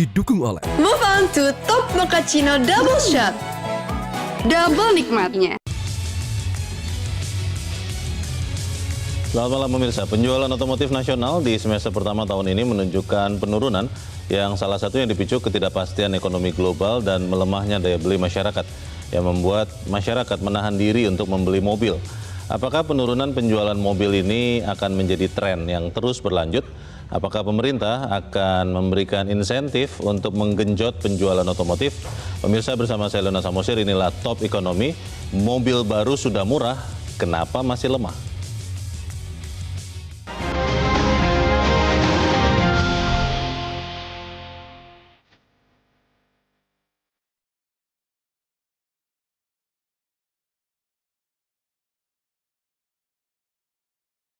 didukung oleh Move on to Top Mochaccino Double Shot. Double nikmatnya. Selamat malam pemirsa, penjualan otomotif nasional di semester pertama tahun ini menunjukkan penurunan yang salah satunya dipicu ketidakpastian ekonomi global dan melemahnya daya beli masyarakat yang membuat masyarakat menahan diri untuk membeli mobil. Apakah penurunan penjualan mobil ini akan menjadi tren yang terus berlanjut? Apakah pemerintah akan memberikan insentif untuk menggenjot penjualan otomotif? Pemirsa, bersama saya Luna Samosir, inilah Top Ekonomi. Mobil baru sudah murah, kenapa masih lemah?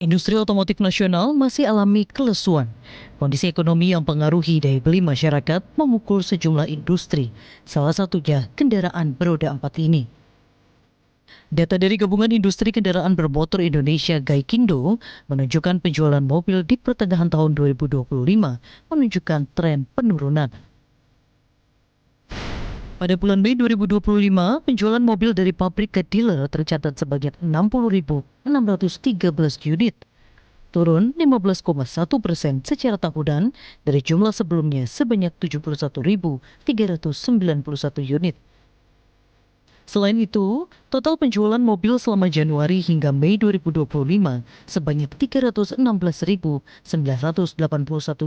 Industri otomotif nasional masih alami kelesuan. Kondisi ekonomi yang mempengaruhi daya beli masyarakat memukul sejumlah industri, salah satunya kendaraan beroda 4 ini. Data dari Gabungan Industri Kendaraan Bermotor Indonesia Gaikindo menunjukkan penjualan mobil di pertengahan tahun 2025 menunjukkan tren penurunan. Pada bulan Mei 2025, penjualan mobil dari pabrik ke dealer tercatat sebanyak 60.613 unit, turun 15,1% secara tahunan dari jumlah sebelumnya sebanyak 71.391 unit. Selain itu, total penjualan mobil selama Januari hingga Mei 2025 sebanyak 316.981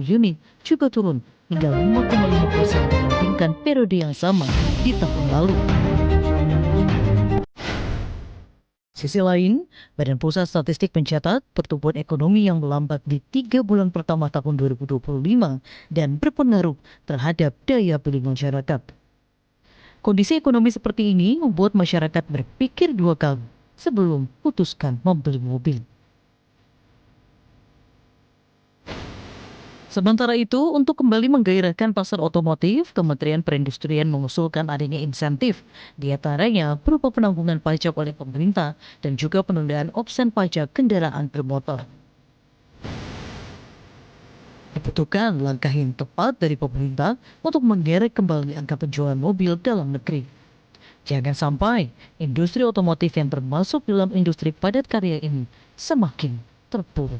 unit juga turun hingga 5,5% dibandingkan periode yang sama di tahun lalu. Sisi lain, Badan Pusat Statistik mencatat pertumbuhan ekonomi yang melambat di 3 bulan pertama tahun 2025 dan berpengaruh terhadap daya beli masyarakat. Kondisi ekonomi seperti ini membuat masyarakat berpikir dua kali sebelum putuskan membeli mobil. Sementara itu, untuk kembali menggairahkan pasar otomotif, Kementerian Perindustrian mengusulkan adanya insentif, di antaranya berupa penanggungan pajak oleh pemerintah dan juga penundaan opsen pajak kendaraan bermotor. Dibutuhkan langkah yang tepat dari pemerintah untuk menggerek kembali angka penjualan mobil dalam negeri. Jangan sampai industri otomotif yang termasuk dalam industri padat karya ini semakin terpuruk.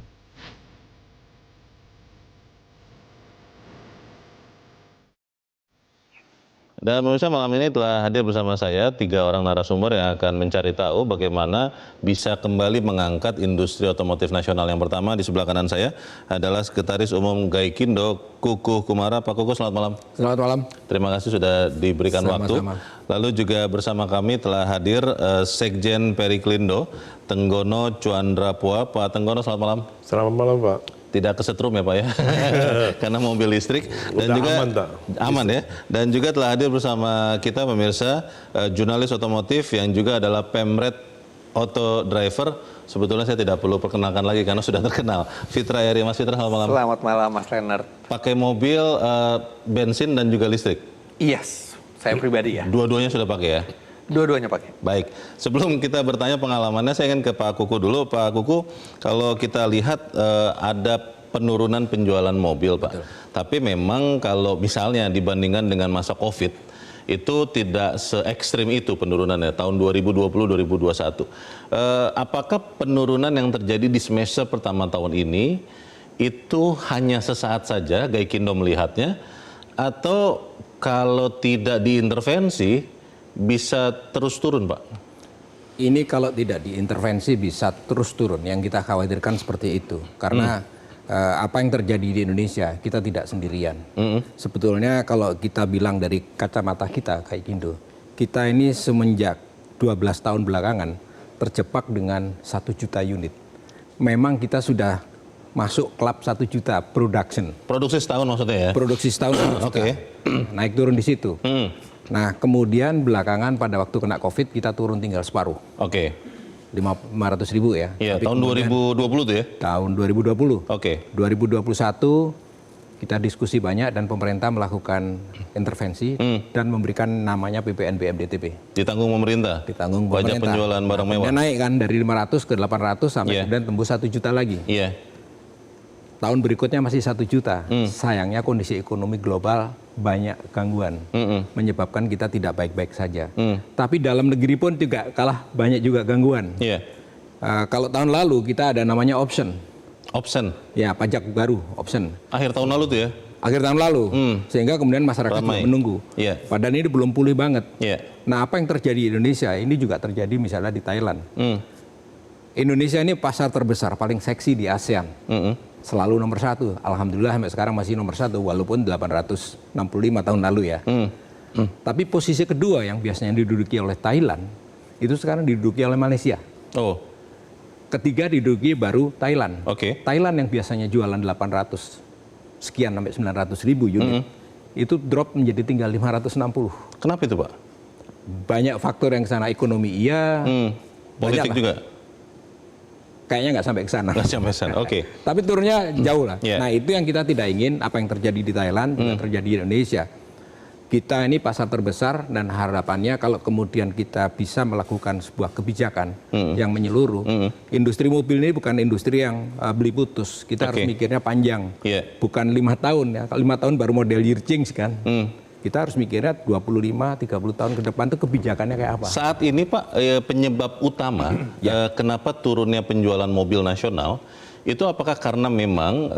Dan pemirsa, malam ini telah hadir bersama saya 3 orang narasumber yang akan mencari tahu bagaimana bisa kembali mengangkat industri otomotif nasional. Yang pertama di sebelah kanan saya adalah Sekretaris Umum Gaikindo, Kukuh Kumara. Pak Kukuh, selamat malam. Selamat malam. Terima kasih sudah diberikan waktu. Lalu juga bersama kami telah hadir Sekjen Periklindo, Tenggono Cuandrapua. Pak Tenggono, selamat malam. Selamat malam, Pak. Tidak kesetrum ya Pak ya, karena mobil listrik. Dan udah juga aman ya. Dan juga telah hadir bersama kita pemirsa jurnalis otomotif yang juga adalah Pemret Auto Driver. Sebetulnya saya tidak perlu perkenalkan lagi karena sudah terkenal. Fitra Eri. Mas Fitra, selamat malam. Selamat malam Mas Renard. Pakai mobil bensin dan juga listrik? Yes, saya pribadi ya. Dua-duanya sudah pakai ya? Dua-duanya pakai. Baik, sebelum kita bertanya pengalamannya, saya ingin ke Pak Kuku dulu. Pak Kuku, kalau kita lihat ada penurunan penjualan mobil, Pak. Betul. Tapi memang kalau misalnya dibandingkan dengan masa COVID, itu tidak se ekstrim itu penurunannya tahun 2020-2021. Apakah penurunan yang terjadi di semester pertama tahun ini itu hanya sesaat saja Gaikindo melihatnya, atau kalau tidak diintervensi bisa terus turun, Pak? Ini kalau tidak diintervensi bisa terus turun. Yang kita khawatirkan seperti itu. Karena apa yang terjadi di Indonesia, kita tidak sendirian. Sebetulnya kalau kita bilang dari kacamata kita, Gaikindo, kita ini semenjak 12 tahun belakangan terjebak dengan 1 juta unit. Memang kita sudah masuk klub 1 juta production. Produksi setahun maksudnya ya? Produksi setahun. Oke. Naik turun di situ. Nah, kemudian belakangan pada waktu kena COVID kita turun tinggal separuh. Oke. 500.000 ya. Iya, tahun 2020 tuh ya? Tahun 2020. Oke. 2021 kita diskusi banyak dan pemerintah melakukan intervensi dan memberikan namanya PPN BMDTP. Ditanggung pemerintah? Ditanggung pemerintah. Pajak penjualan barang mewah? Naik kan dari 500 ke 800 sampai kemudian tembus 1 juta lagi. Iya. tahun berikutnya masih 1 juta. Sayangnya kondisi ekonomi global banyak gangguan, menyebabkan kita tidak baik-baik saja. Tapi dalam negeri pun juga kalah banyak juga gangguan. Iya. Kalau tahun lalu kita ada namanya option. Option. Ya, pajak baru, option. Akhir tahun lalu tuh ya? Akhir tahun lalu, sehingga kemudian masyarakat juga menunggu. Iya. Padahal ini belum pulih banget. Iya. Nah, apa yang terjadi di Indonesia, ini juga terjadi misalnya di Thailand. Indonesia ini pasar terbesar, paling seksi di ASEAN. Selalu nomor 1. Alhamdulillah sampai sekarang masih nomor 1, walaupun 865 tahun lalu ya. Tapi posisi kedua yang biasanya diduduki oleh Thailand, itu sekarang diduduki oleh Malaysia. Oh. Ketiga diduduki baru Thailand. Oke. Thailand yang biasanya jualan 800 sekian sampai 900 ribu unit, itu drop menjadi tinggal 560. Kenapa itu, Pak? Banyak faktor yang kesana, ekonomi iya, Politik juga? kayaknya nggak sampai ke sana. Nggak sampai sana, oke. Tapi turunnya jauh lah. Yeah. Nah, itu yang kita tidak ingin, apa yang terjadi di Thailand juga terjadi di Indonesia. Kita ini pasar terbesar dan harapannya kalau kemudian kita bisa melakukan sebuah kebijakan yang menyeluruh. Industri mobil ini bukan industri yang beli putus. Kita harus mikirnya panjang. Iya. Bukan 5 tahun ya. Kalau 5 tahun baru model year change kan. Kita harus mikirnya 25-30 tahun ke depan itu kebijakannya kayak apa. Saat ini Pak, penyebab utama kenapa turunnya penjualan mobil nasional itu apakah karena memang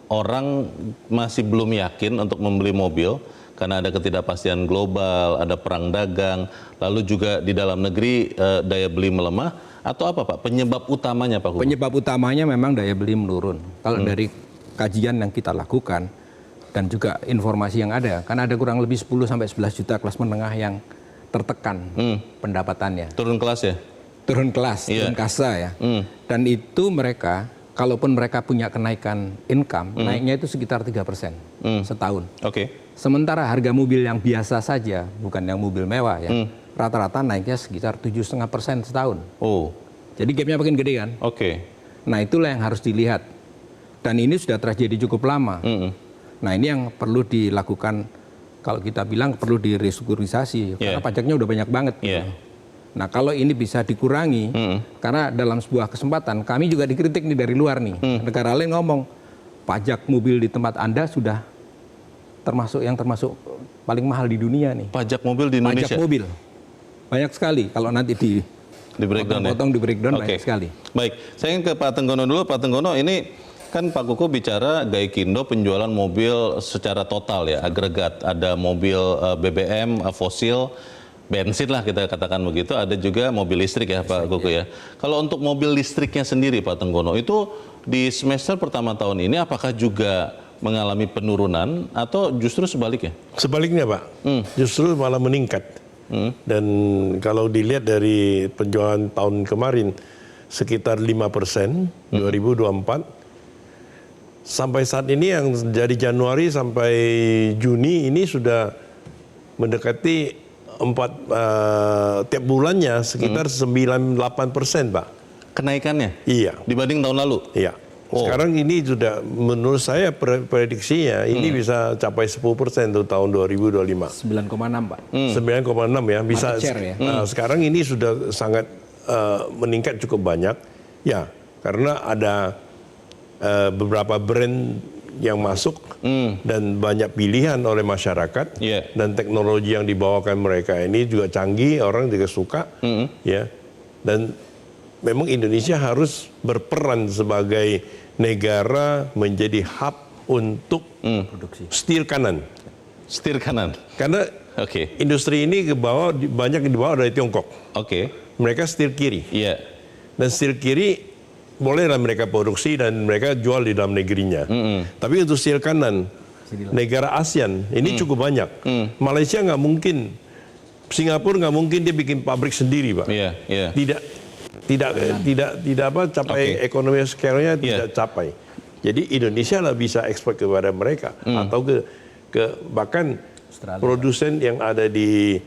orang masih belum yakin untuk membeli mobil karena ada ketidakpastian global, ada perang dagang, lalu juga di dalam negeri daya beli melemah, atau apa Pak penyebab utamanya Pak Kuku? Penyebab utamanya memang daya beli menurun. Kalau dari kajian yang kita lakukan dan juga informasi yang ada, kan ada kurang lebih 10 sampai 11 juta kelas menengah yang tertekan pendapatannya. Turun kelas ya? Turun kelas, turun kasta ya. Dan itu mereka, kalaupun mereka punya kenaikan income, naiknya itu sekitar 3% setahun. Oke. Sementara harga mobil yang biasa saja, bukan yang mobil mewah ya, rata-rata naiknya sekitar 7,5% setahun. Oh. Jadi gapnya makin gede kan? Oke. Nah, itulah yang harus dilihat. Dan ini sudah terjadi cukup lama. Nah, ini yang perlu dilakukan, kalau kita bilang perlu direstrukturisasi, karena pajaknya udah banyak banget. Yeah. Nah, kalau ini bisa dikurangi, karena dalam sebuah kesempatan, kami juga dikritik nih dari luar nih. Negara lain ngomong, pajak mobil di tempat Anda sudah termasuk paling mahal di dunia nih. Pajak mobil di Indonesia? Pajak mobil. Banyak sekali, kalau nanti di breakdown ya? potong di breakdown banyak sekali. Baik, saya ingin ke Pak Tenggono dulu. Pak Tenggono, ini kan Pak Kuku bicara Gaikindo penjualan mobil secara total ya, agregat. Ada mobil BBM, fosil, bensin lah kita katakan begitu. Ada juga mobil listrik ya Pak Kuku ya. Kalau untuk mobil listriknya sendiri Pak Tenggono, itu di semester pertama tahun ini apakah juga mengalami penurunan atau justru sebaliknya? Sebaliknya Pak, justru malah meningkat. Dan kalau dilihat dari penjualan tahun kemarin, sekitar 5% 2024. Sampai saat ini yang dari Januari sampai Juni ini sudah mendekati tiap bulannya sekitar 98% Pak. Kenaikannya? Iya. Dibanding tahun lalu? Iya. Sekarang ini sudah menurut saya prediksinya ini bisa capai 10% untuk tahun 2025. 9,6 Pak. 9,6 ya bisa. Share, ya? Sekarang ini sudah sangat meningkat cukup banyak. Ya, karena ada beberapa brand yang masuk dan banyak pilihan oleh masyarakat dan teknologi yang dibawakan mereka ini juga canggih, orang juga suka. Ya, dan memang Indonesia harus berperan sebagai negara menjadi hub untuk setir kanan. Setir kanan. Karena industri ini banyak dibawa dari Tiongkok. Mereka setir kiri. Dan setir kiri bolehlah mereka produksi dan mereka jual di dalam negerinya. Tapi untuk setir kanan, negara ASEAN ini cukup banyak. Malaysia nggak mungkin, Singapura nggak mungkin dia bikin pabrik sendiri, Pak. Tidak capai ekonomi skalanya tidak capai. Jadi Indonesia lah bisa ekspor kepada mereka atau ke bahkan Australia. Produsen yang ada di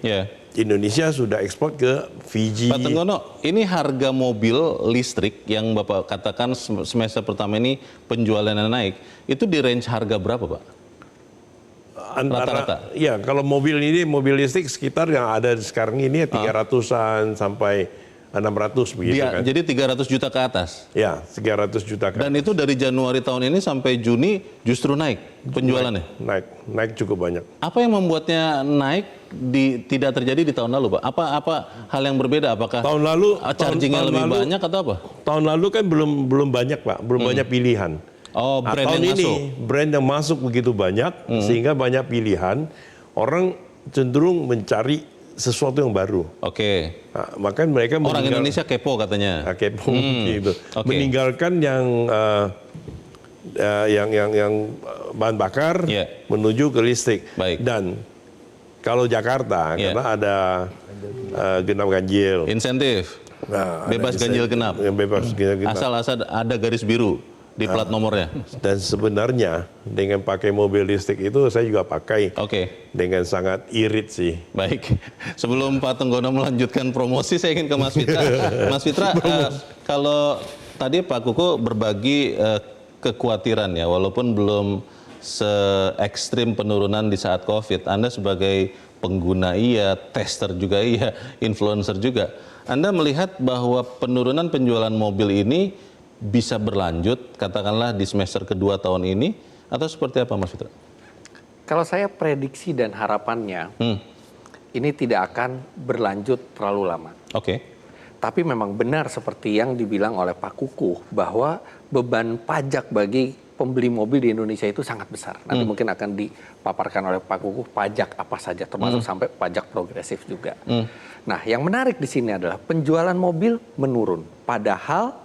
Indonesia sudah ekspor ke Fiji. Pak Tenggono, ini harga mobil listrik yang Bapak katakan semester pertama ini penjualannya naik, itu di range harga berapa, Pak? Rata-rata? Ya, kalau mobil listrik sekitar yang ada sekarang ini 300-an sampai 600 begitu Dia, kan. jadi 300 juta ke atas. Ya, 300 juta kan. Dan itu dari Januari tahun ini sampai Juni justru naik penjualannya. Naik cukup banyak. Apa yang membuatnya naik tidak terjadi di tahun lalu, Pak? Apa hal yang berbeda? Apakah Tahun lalu chargingnya tahun lebih lalu- banyak atau apa? Tahun lalu kan belum banyak, Pak, belum banyak pilihan. Oh, brand tahun yang ini masuk. brand yang masuk begitu banyak sehingga banyak pilihan, orang cenderung mencari sesuatu yang baru. Oke. Nah, maka mereka Orang Indonesia kepo katanya. kepo gitu. Oke. Meninggalkan yang bahan bakar Iya. menuju ke listrik. Baik. Dan kalau Jakarta Iya. karena ada genap ganjil. Insentif. Nah, Bebas ada ganjil genap. Bebas ganjil genap. Asal ada garis biru di plat nomornya. Dan sebenarnya dengan pakai mobil listrik itu saya juga pakai Oke. dengan sangat irit sih. Baik, sebelum Pak Tenggono melanjutkan promosi, saya ingin ke Mas Fitra. Mas Fitra, kalau tadi Pak Kuku berbagi kekhawatiran ya, walaupun belum se-ekstrim penurunan di saat COVID, Anda sebagai pengguna iya, tester juga iya, influencer juga, Anda melihat bahwa penurunan penjualan mobil ini bisa berlanjut, katakanlah di semester kedua tahun ini, atau seperti apa Mas Fitra? Kalau saya prediksi dan harapannya, ini tidak akan berlanjut terlalu lama. Oke. Tapi memang benar seperti yang dibilang oleh Pak Kukuh, bahwa beban pajak bagi pembeli mobil di Indonesia itu sangat besar. Nanti mungkin akan dipaparkan oleh Pak Kukuh pajak apa saja, termasuk sampai pajak progresif juga. Nah, yang menarik di sini adalah penjualan mobil menurun. Padahal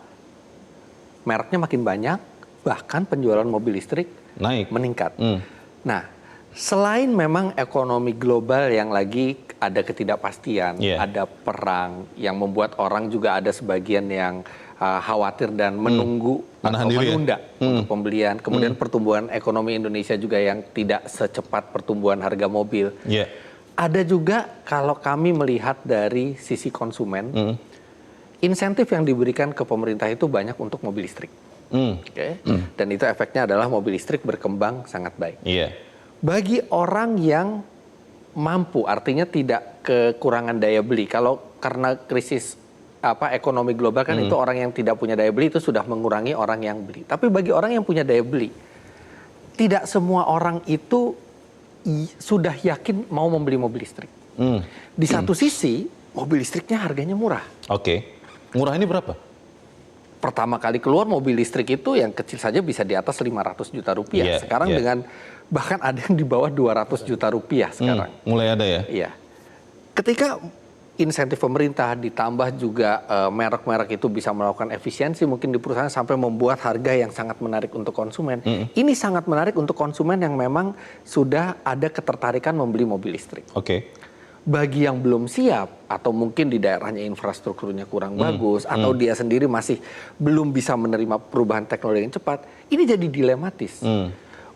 mereknya makin banyak, bahkan penjualan mobil listrik Naik. meningkat. Nah, selain memang ekonomi global yang lagi ada ketidakpastian, Yeah. ada perang yang membuat orang juga ada sebagian yang khawatir dan menunggu Menahan atau diri ya? menunda untuk pembelian. Kemudian pertumbuhan ekonomi Indonesia juga yang tidak secepat pertumbuhan harga mobil. Iya. Ada juga kalau kami melihat dari sisi konsumen, insentif yang diberikan ke pemerintah itu banyak untuk mobil listrik. Oke. Dan itu efeknya adalah mobil listrik berkembang sangat baik. Iya. Bagi orang yang mampu, artinya tidak kekurangan daya beli. Kalau karena krisis ekonomi global kan itu orang yang tidak punya daya beli itu sudah mengurangi orang yang beli. Tapi bagi orang yang punya daya beli, tidak semua orang itu sudah yakin mau membeli mobil listrik. Di satu sisi, mobil listriknya harganya murah. Oke. Murah ini berapa? Pertama kali keluar mobil listrik itu yang kecil saja bisa di atas 500 juta rupiah. Iya, Sekarang iya. dengan bahkan ada yang di bawah 200 juta rupiah sekarang. Mulai ada ya? Iya. Ketika insentif pemerintah ditambah juga merek-merek itu bisa melakukan efisiensi mungkin di perusahaan sampai membuat harga yang sangat menarik untuk konsumen. Ini sangat menarik untuk konsumen yang memang sudah ada ketertarikan membeli mobil listrik. Oke. Bagi yang belum siap atau mungkin di daerahnya infrastrukturnya kurang bagus atau dia sendiri masih belum bisa menerima perubahan teknologi yang cepat, ini jadi dilematis.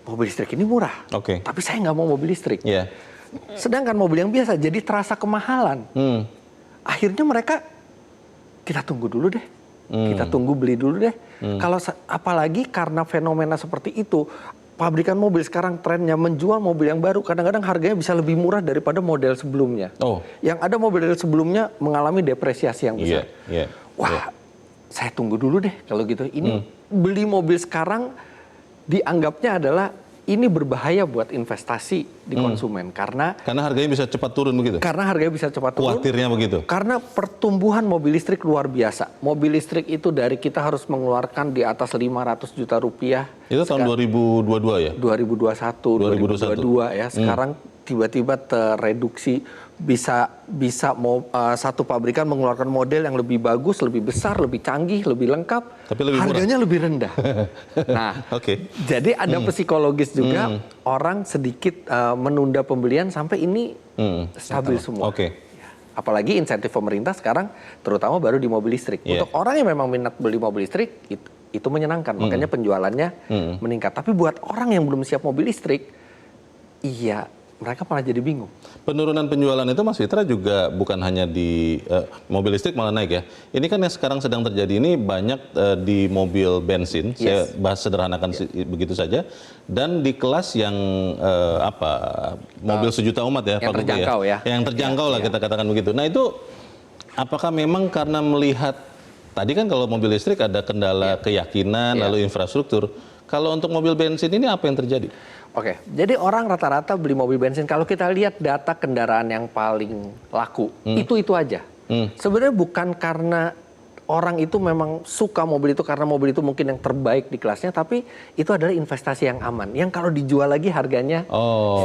Mobil listrik ini murah, Oke. tapi saya nggak mau mobil listrik. Iya. Sedangkan mobil yang biasa jadi terasa kemahalan. Akhirnya mereka kita tunggu dulu deh, kita tunggu beli dulu deh. Kalau apalagi karena fenomena seperti itu, pabrikan mobil sekarang trennya menjual mobil yang baru kadang-kadang harganya bisa lebih murah daripada model sebelumnya. Oh. Yang ada mobil sebelumnya mengalami depresiasi yang besar. Iya. Wah, saya tunggu dulu deh kalau gitu. Ini beli mobil sekarang dianggapnya adalah ini berbahaya buat investasi di konsumen karena Karena harganya bisa cepat turun begitu? harganya bisa cepat turun. Khawatirnya begitu? Karena pertumbuhan mobil listrik luar biasa. Mobil listrik itu dari kita harus mengeluarkan di atas 500 juta rupiah. Itu tahun 2022 ya? 2021, 2022 ya. Sekarang tiba-tiba tereduksi bisa mau satu pabrikan mengeluarkan model yang lebih bagus, lebih besar, lebih canggih, lebih lengkap, tapi lebih murah. harganya lebih rendah. Nah, Oke. jadi ada psikologis juga orang sedikit menunda pembelian sampai ini stabil semua. Oke. Apalagi insentif pemerintah sekarang terutama baru di mobil listrik. Yeah. Untuk orang yang memang minat beli mobil listrik itu menyenangkan, makanya penjualannya meningkat. Tapi buat orang yang belum siap mobil listrik, iya mereka malah jadi bingung. Penurunan penjualan itu Mas Fitra juga bukan hanya di mobil listrik malah naik ya. Ini kan yang sekarang sedang terjadi ini banyak di mobil bensin, saya bahas sederhanakan begitu saja. Dan di kelas yang mobil sejuta umat ya, Yang Pak Kuku terjangkau ya. Yang terjangkau lah kita katakan begitu. Nah itu apakah memang karena melihat tadi kan kalau mobil listrik ada kendala keyakinan lalu infrastruktur. Kalau untuk mobil bensin ini apa yang terjadi? Oke, jadi orang rata-rata beli mobil bensin. Kalau kita lihat data kendaraan yang paling laku, itu aja. Sebenarnya bukan karena orang itu memang suka mobil itu karena mobil itu mungkin yang terbaik di kelasnya, tapi itu adalah investasi yang aman. Yang kalau dijual lagi harganya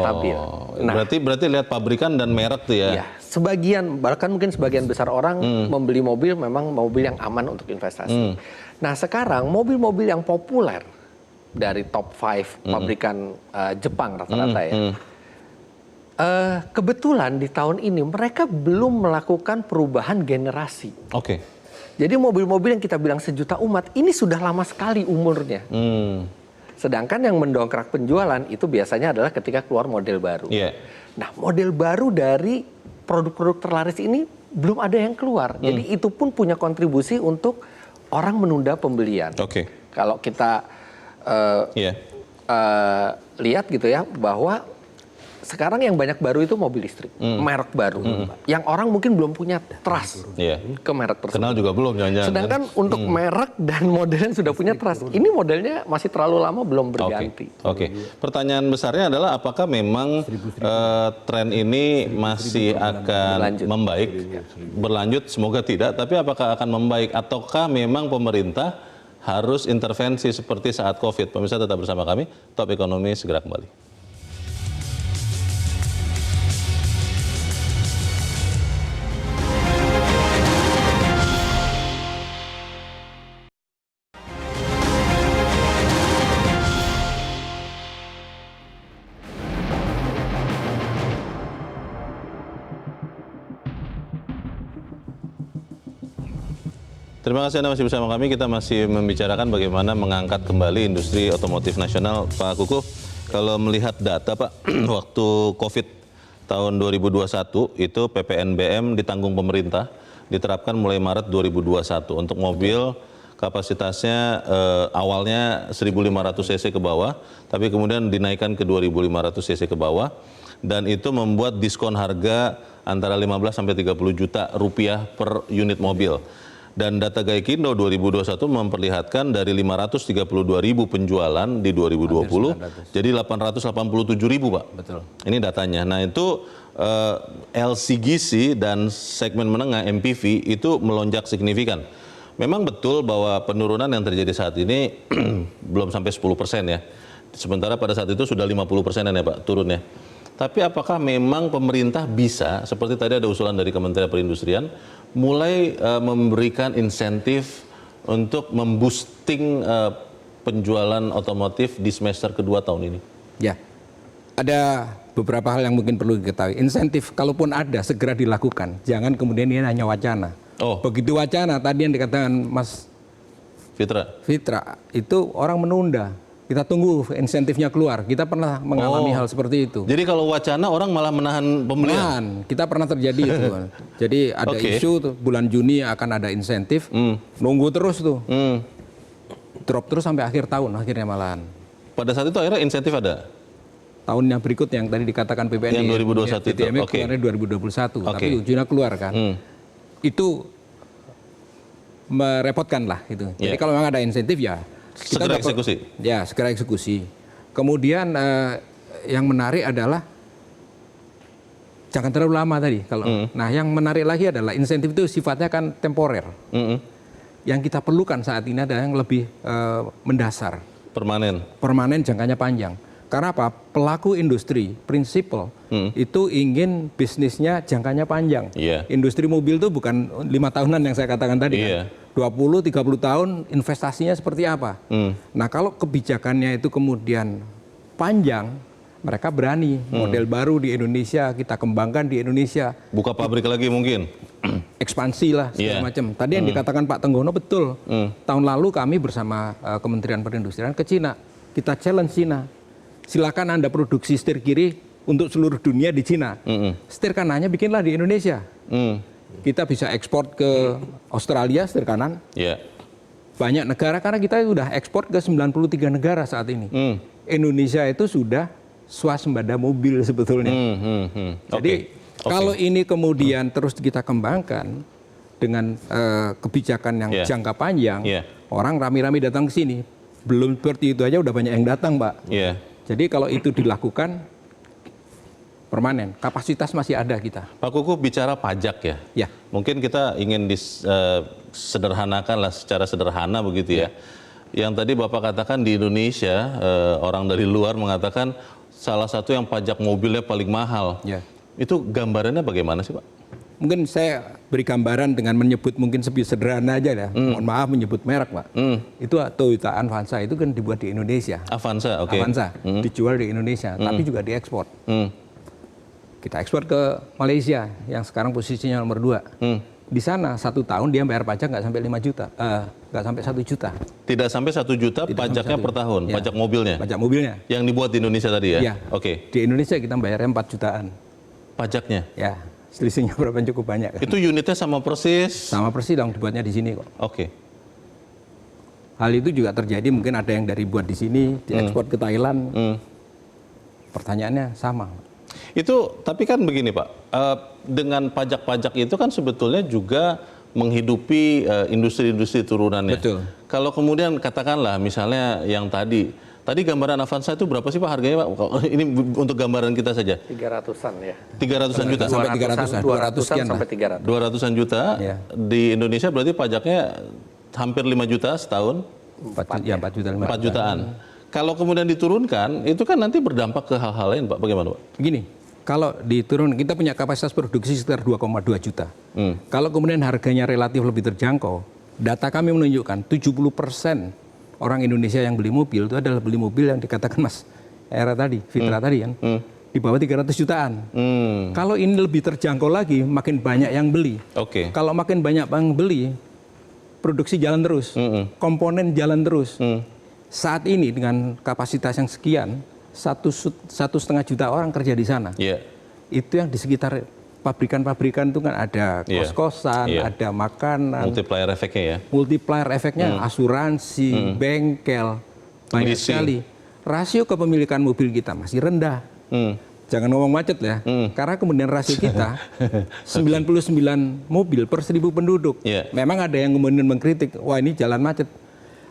stabil. Nah, berarti lihat pabrikan dan merek tuh ya. iya, sebagian bahkan mungkin sebagian besar orang membeli mobil memang mobil yang aman untuk investasi. Nah, sekarang mobil-mobil yang populer dari top 5 pabrikan Jepang rata-rata ya. Kebetulan di tahun ini mereka belum melakukan perubahan generasi. Oke. Jadi mobil-mobil yang kita bilang sejuta umat ini sudah lama sekali umurnya. Sedangkan yang mendongkrak penjualan itu biasanya adalah ketika keluar model baru. Iya. Nah, model baru dari produk-produk terlaris ini belum ada yang keluar. Jadi itu pun punya kontribusi untuk orang menunda pembelian. Oke. Kalau kita lihat gitu ya, bahwa sekarang yang banyak baru itu mobil listrik, merek baru, yang orang mungkin belum punya trust ke merek tersebut. Kenal juga belum jangan-jangan. Sedangkan untuk merek dan model yang sudah punya trust, ini modelnya masih terlalu lama belum berganti. Oke. Pertanyaan besarnya adalah apakah memang tren ini masih akan membaik, berlanjut, semoga tidak, tapi apakah akan membaik ataukah memang pemerintah harus intervensi seperti saat COVID? Pemirsa tetap bersama kami, Top Ekonomi segera kembali. Terima kasih Anda masih bersama kami. Kita masih membicarakan bagaimana mengangkat kembali industri otomotif nasional. Pak Kukuh, kalau melihat data Pak, waktu COVID tahun 2021 itu PPNBM ditanggung pemerintah, diterapkan mulai Maret 2021 untuk mobil kapasitasnya awalnya 1.500 cc ke bawah, tapi kemudian dinaikkan ke 2.500 cc ke bawah, dan itu membuat diskon harga antara 15 sampai 30 juta rupiah per unit mobil. Dan data Gaikindo 2021 memperlihatkan dari 532 ribu penjualan di 2020 jadi 887 ribu Pak. Betul. Ini datanya. Nah itu LCGC dan segmen menengah MPV itu melonjak signifikan. Memang betul bahwa penurunan yang terjadi saat ini belum sampai 10% ya. Sementara pada saat itu sudah 50% ya Pak turunnya. Tapi apakah memang pemerintah bisa, seperti tadi ada usulan dari Kementerian Perindustrian, mulai memberikan insentif untuk memboosting penjualan otomotif di semester kedua tahun ini? Ya, ada beberapa hal yang mungkin perlu diketahui. Insentif, kalaupun ada, segera dilakukan. Jangan kemudian ini hanya wacana. Begitu wacana, tadi yang dikatakan Mas Fitra, itu orang menunda. Kita tunggu insentifnya keluar. Kita pernah mengalami hal seperti itu. Jadi kalau wacana orang malah menahan pembelian? Kita pernah terjadi itu. Jadi ada isu tuh, bulan Juni akan ada insentif. Nunggu terus tuh. Drop terus sampai akhir tahun akhirnya malahan. Pada saat itu akhirnya insentif ada? Tahun yang berikut yang tadi dikatakan PPN. Yang 2021 itu? Keluarnya 2021. Tapi ujungnya keluar kan. Itu merepotkan lah. Gitu. Jadi kalau memang ada insentif ya. Segera eksekusi? Ya, segera eksekusi. Kemudian yang menarik adalah jangan terlalu lama tadi. Nah, yang menarik lagi adalah insentif itu sifatnya kan temporer. Yang kita perlukan saat ini adalah yang lebih mendasar. Permanen, jangkanya panjang. Karena apa? Pelaku industri, prinsipal, itu ingin bisnisnya jangkanya panjang. Industri mobil itu bukan 5 tahunan yang saya katakan tadi kan. 20-30 tahun investasinya seperti apa. Nah kalau kebijakannya itu kemudian panjang, mereka berani model baru di Indonesia, kita kembangkan di Indonesia. Buka pabrik lagi mungkin? Ekspansi lah segala macam. Tadi yang dikatakan Pak Tenggono betul. Tahun lalu kami bersama Kementerian Perindustrian ke Cina. Kita challenge Cina. Silakan Anda produksi setir kiri untuk seluruh dunia di Cina. Setir kanannya bikinlah di Indonesia. Kita bisa ekspor ke Australia setir kanan. Banyak negara karena kita sudah ekspor ke 93 negara saat ini. Indonesia itu sudah swasembada mobil sebetulnya. Jadi kalau ini kemudian terus kita kembangkan, dengan kebijakan yang Iya. jangka panjang, Iya. orang rame-rame datang ke sini. Belum seperti itu aja udah banyak yang datang, Pak. Iya. Jadi kalau itu dilakukan permanen, kapasitas masih ada kita. Pak Kuku bicara pajak ya. Ya. Mungkin kita ingin sederhanakan lah secara sederhana begitu ya. Yang tadi Bapak katakan di Indonesia orang dari luar mengatakan salah satu yang pajak mobilnya paling mahal. Ya. Itu gambarannya bagaimana sih Pak? Mungkin saya beri gambaran dengan menyebut mungkin sederhana aja ya. Mohon maaf menyebut merek, Pak. Itu Toyota Avanza itu kan dibuat di Indonesia. Avanza, oke. Avanza dijual di Indonesia, tapi juga diekspor. Kita ekspor ke Malaysia yang sekarang posisinya nomor 2. Di sana 1 tahun dia bayar pajak nggak sampai 5 juta, nggak sampai 1 juta. Tidak sampai 1 juta Tidak pajaknya sampai 1 per tahun, Ya. pajak mobilnya. Pajak mobilnya. Yang dibuat di Indonesia tadi ya? Ya. Oke. Di Indonesia kita bayarnya 4 jutaan. Pajaknya. Ya, selisihnya berapa cukup banyak kan? Itu unitnya sama persis. Sama persis dong dibuatnya di sini kok. Oke. Hal itu juga terjadi mungkin ada yang dari buat di sini, diekspor ke Thailand. Pertanyaannya sama. Itu tapi kan begini Pak, dengan pajak-pajak itu kan sebetulnya juga menghidupi industri-industri turunannya. Betul. Kalau kemudian katakanlah misalnya yang tadi gambaran Avanza itu berapa sih Pak harganya Pak? Ini untuk gambaran kita saja. 300-an ya. 300-an juta. Sampai 300-an, 200 sekian lah. sampai 300. 200-an juta. Ya. Di Indonesia berarti pajaknya hampir 5 juta setahun. 4 juta 5 4 jutaan. Kalau kemudian diturunkan, itu kan nanti berdampak ke hal-hal lain Pak. Bagaimana Pak? Begini, kalau diturun, kita punya kapasitas produksi sekitar 2,2 juta. Kalau kemudian harganya relatif lebih terjangkau, data kami menunjukkan 70% orang Indonesia yang beli mobil itu adalah beli mobil yang dikatakan Mas Era tadi, Fitra tadi kan, di bawah 300 jutaan. Kalau ini lebih terjangkau lagi, makin banyak yang beli. Oke. Kalau makin banyak yang beli, produksi jalan terus, komponen jalan terus. Saat ini dengan kapasitas yang sekian, 1,5 juta orang kerja di sana. Iya. Itu yang di sekitar pabrikan-pabrikan itu kan ada Iya. kos-kosan, Iya. ada makanan, Multiplier efeknya ya. multiplier efeknya asuransi, bengkel, banyak Leasing. sekali. Rasio kepemilikan mobil kita masih rendah. Jangan ngomong macet ya, karena kemudian rasio kita 99 mobil per 1.000 penduduk. Iya. Memang ada yang kemudian mengkritik, wah ini jalan macet.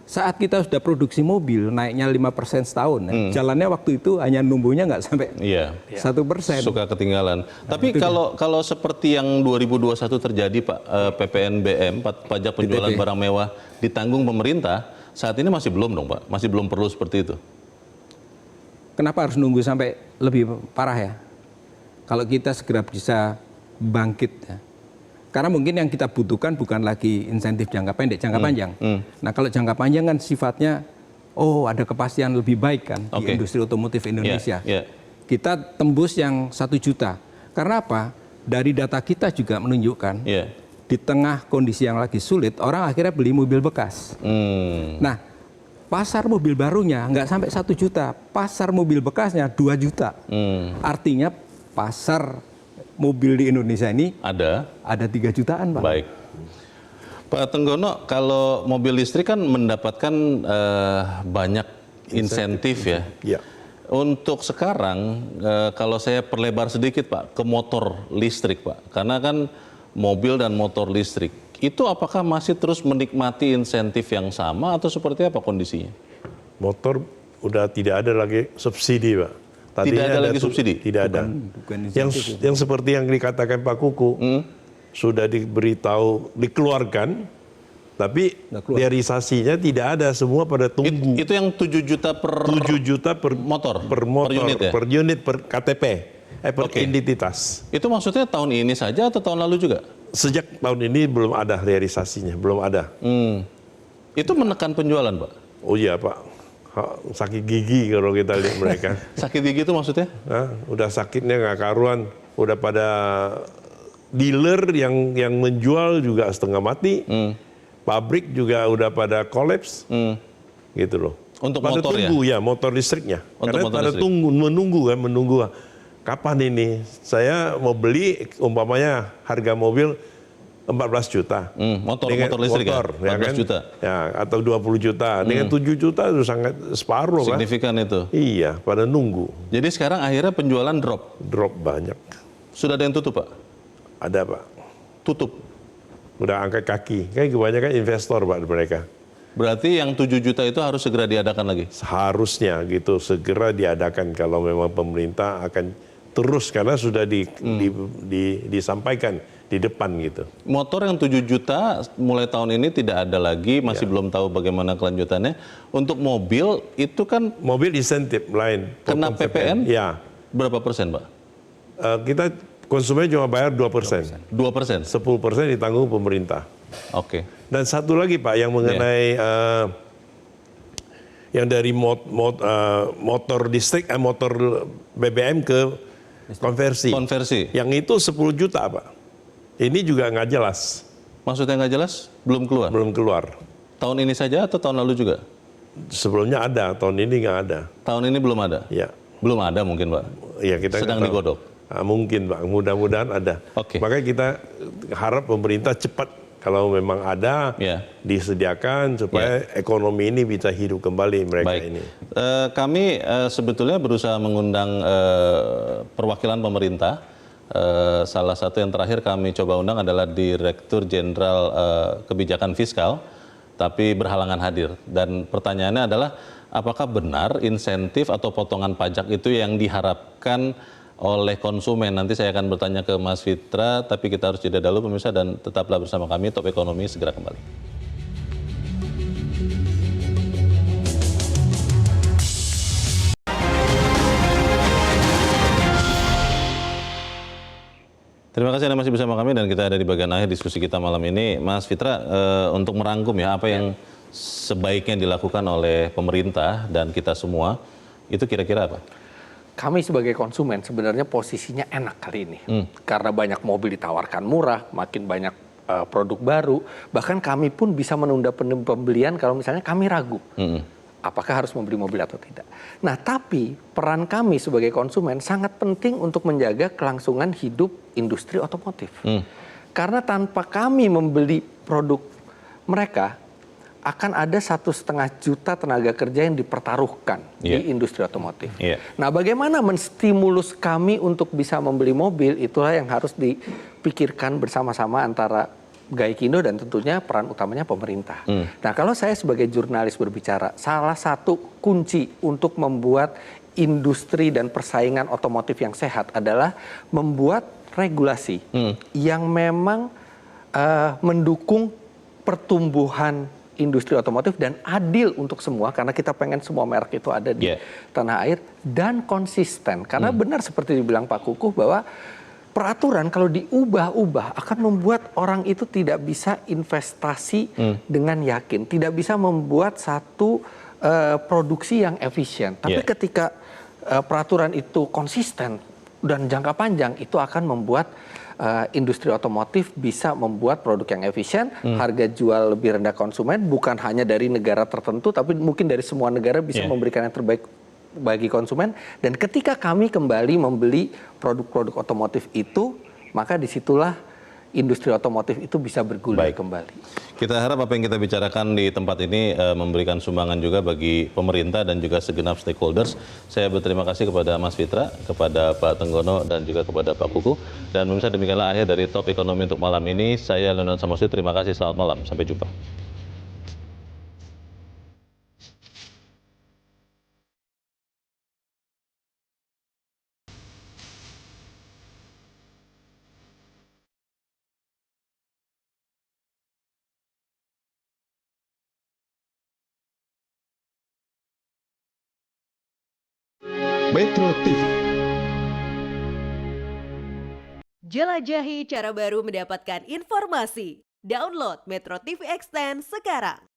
Saat kita sudah produksi mobil naiknya 5% setahun, jalannya waktu itu hanya numbuhnya nggak sampai Iya. 1%. Suka ketinggalan. Tapi kalau seperti yang 2021 terjadi Pak, PPNBM, pajak penjualan PPP. barang mewah ditanggung pemerintah, saat ini masih belum dong Pak? Masih belum perlu seperti itu? Kenapa harus nunggu sampai lebih parah ya? Kalau kita segera bisa bangkit ya. Karena mungkin yang kita butuhkan bukan lagi insentif jangka pendek, jangka panjang. Nah kalau jangka panjang kan sifatnya, oh ada kepastian lebih baik kan di Oke. industri otomotif Indonesia. Iya. Kita tembus yang 1 juta. Karena apa? Dari data kita juga menunjukkan, Iya. di tengah kondisi yang lagi sulit, orang akhirnya beli mobil bekas. Nah, pasar mobil barunya nggak sampai 1 juta, pasar mobil bekasnya 2 juta. Artinya pasar mobil di Indonesia ini Ada. 3 jutaan, Pak. Baik. Pak Tenggono, kalau mobil listrik kan mendapatkan banyak insentif ya. Ya. Untuk sekarang, kalau saya perlebar sedikit Pak, ke motor listrik Pak. Karena kan mobil dan motor listrik, itu apakah masih terus menikmati insentif yang sama atau seperti apa kondisinya? Motor udah tidak ada lagi subsidi, Pak. Tidak ada lagi subsidi? Tidak ada. Bukan Yang seperti yang dikatakan Pak Kuku, sudah diberitahu, dikeluarkan, tapi Nggak keluar. realisasinya tidak ada, semua pada tunggu. Itu yang 7 juta per 7 juta per motor? per motor, Per unit ya? per KTP, per Oke. identitas. Itu maksudnya tahun ini saja atau tahun lalu juga? Sejak tahun ini belum ada realisasinya, belum ada. Itu menekan penjualan Pak? Oh iya Pak, sakit gigi kalau kita lihat mereka. Sakit gigi itu maksudnya? Hah? Udah sakitnya nggak karuan, udah pada dealer yang menjual juga setengah mati, pabrik juga udah pada kolaps, gitu loh. Untuk pada motor ya? tunggu ya, motor listriknya. Untuk Karena motor pada listrik. menunggu kapan ini saya mau beli, umpamanya harga mobil 14 juta. Motor Dengan listrik ya? motor, 14 juta. Ya, atau 20 juta. Dengan 7 juta itu sangat separuh kan. Signifikan itu. Iya, pada nunggu. Jadi sekarang akhirnya penjualan drop. Drop banyak. Sudah ada yang tutup Pak? Ada Pak. Tutup. udah angkat kaki. Kan kebanyakan investor Pak mereka. Berarti yang 7 juta itu harus segera diadakan lagi? Seharusnya gitu segera diadakan kalau memang pemerintah akan terus karena sudah disampaikan di depan gitu. Motor yang 7 juta mulai tahun ini tidak ada lagi, masih belum tahu bagaimana kelanjutannya. Untuk mobil itu kan Mobil insentif lain. kena potong PPN? Ya. Berapa persen, Pak? Kita konsumen cuma bayar 2%. 2%? 10% ditanggung pemerintah. Oke. Dan satu lagi Pak yang mengenai yang dari motor listrik, motor BBM ke konversi. Konversi? Yang itu 10 juta Pak. Ini juga nggak jelas. Maksudnya nggak jelas? Belum keluar? Belum keluar. Tahun ini saja atau tahun lalu juga? Sebelumnya ada, tahun ini nggak ada. Tahun ini belum ada? Ya, Belum ada mungkin, Pak? ya kita Sedang nggak tahu. digodok? Mungkin Pak, mudah-mudahan ada. Oke. Makanya kita harap pemerintah cepat kalau memang ada Ya. disediakan supaya ekonomi ini bisa hidup kembali mereka Baik. ini. Kami sebetulnya berusaha mengundang perwakilan pemerintah. Salah satu yang terakhir kami coba undang adalah Direktur Jenderal Kebijakan Fiskal, tapi berhalangan hadir. Dan pertanyaannya adalah, apakah benar insentif atau potongan pajak itu yang diharapkan oleh konsumen? Nanti saya akan bertanya ke Mas Fitra, tapi kita harus jeda dulu pemirsa dan tetaplah bersama kami. Top Ekonomi segera kembali. Terima kasih Anda masih bersama kami dan kita ada di bagian akhir diskusi kita malam ini. Mas Fitra, untuk merangkum ya apa yang sebaiknya dilakukan oleh pemerintah dan kita semua, itu kira-kira apa? Kami sebagai konsumen sebenarnya posisinya enak kali ini. Karena banyak mobil ditawarkan murah, makin banyak produk baru. Bahkan kami pun bisa menunda pembelian kalau misalnya kami ragu. Apakah harus membeli mobil atau tidak. Nah, tapi peran kami sebagai konsumen sangat penting untuk menjaga kelangsungan hidup industri otomotif. Karena tanpa kami membeli produk mereka, akan ada 1,5 juta tenaga kerja yang dipertaruhkan di industri otomotif. Nah, bagaimana menstimulus kami untuk bisa membeli mobil, itulah yang harus dipikirkan bersama-sama antara Gaikindo dan tentunya peran utamanya pemerintah. Nah, kalau saya sebagai jurnalis berbicara, salah satu kunci untuk membuat industri dan persaingan otomotif yang sehat adalah membuat regulasi yang memang mendukung pertumbuhan industri otomotif dan adil untuk semua, karena kita pengen semua merek itu ada di tanah air, dan konsisten. Karena benar seperti dibilang Pak Kukuh bahwa peraturan kalau diubah-ubah akan membuat orang itu tidak bisa investasi dengan yakin, tidak bisa membuat satu produksi yang efisien. Tapi ketika peraturan itu konsisten dan jangka panjang, itu akan membuat industri otomotif bisa membuat produk yang efisien, harga jual lebih rendah konsumen, bukan hanya dari negara tertentu, tapi mungkin dari semua negara bisa memberikan yang terbaik bagi konsumen. Dan ketika kami kembali membeli produk-produk otomotif itu, maka disitulah industri otomotif itu bisa bergulir kembali. Kita harap apa yang kita bicarakan di tempat ini memberikan sumbangan juga bagi pemerintah dan juga segenap stakeholders. Saya berterima kasih kepada Mas Fitra, kepada Pak Tenggono, dan juga kepada Pak Kukuh. Dan pemirsa, demikianlah akhir dari Top Ekonomi untuk malam ini. Saya Leonard Samosir, terima kasih, selamat malam, sampai jumpa. Metro TV. Jelajahi cara baru mendapatkan informasi. Download Metro TV Extend sekarang.